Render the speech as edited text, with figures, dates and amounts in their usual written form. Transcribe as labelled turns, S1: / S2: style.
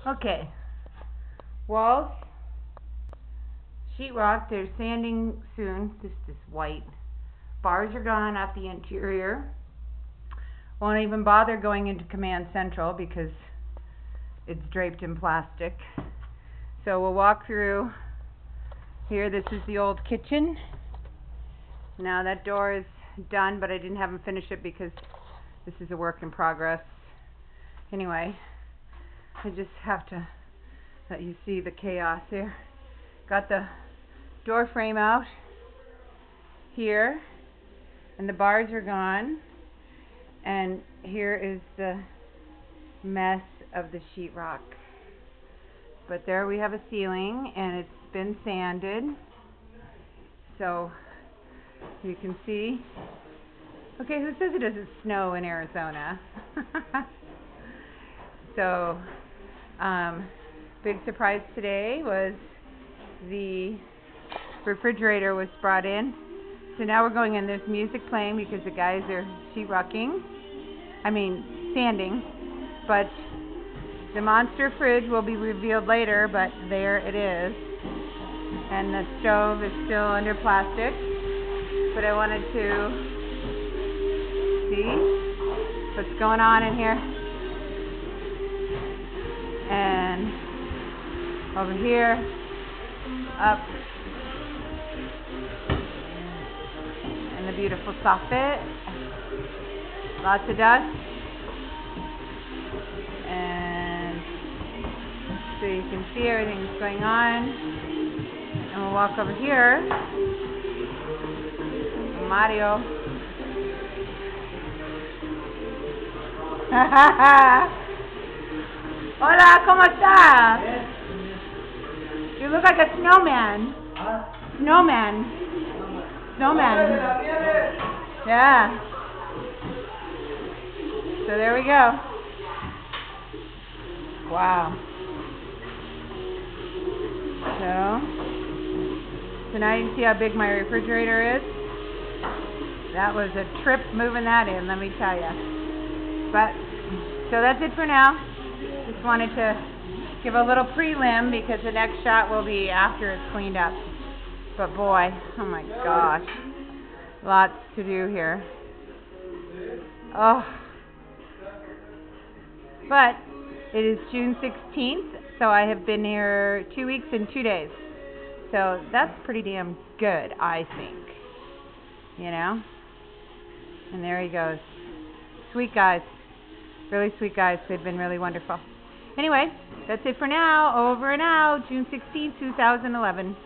S1: Okay. Walls, sheetrock. They're sanding soon. This is white. Bars are gone off the interior. Won't even bother going into Command Central because it's draped in plastic. So we'll walk through here. This is the old kitchen. Now that door is done, but I didn't have them finish it because this is a work in progress. Anyway, I just have to let you see the chaos here. Got the door frame out here, and the bars are gone. And here is the mess of the sheetrock. But there we have a ceiling, and it's been sanded. So you can see. Okay, who says it doesn't snow in Arizona? So, big surprise today was the refrigerator was brought in. So now we're going in. There's music playing because the guys are sheetrocking. Sanding. But the monster fridge will be revealed later, but there it is. And the stove is still under plastic. But I wanted to see what's going on in here. And over here, up, and the beautiful soffit. Lots of dust. And so you can see everything that's going on. And we'll walk over here. Mario. Hola, ¿cómo estás? You look like a snowman. Snowman. Yeah. So there we go. Wow. So now you can see how big my refrigerator is. That was a trip moving that in, let me tell you. But, so that's it for now. Just wanted to give a little prelim because the next shot will be after it's cleaned up. But boy, oh my gosh. Lots to do here. Oh. But it is June 16th, so I have been here 2 weeks and 2 days. So that's pretty damn good, I think. You know? And there he goes. Sweet guys. Really sweet guys. They've been really wonderful. Anyway, that's it for now. Over and out. June 16th, 2011.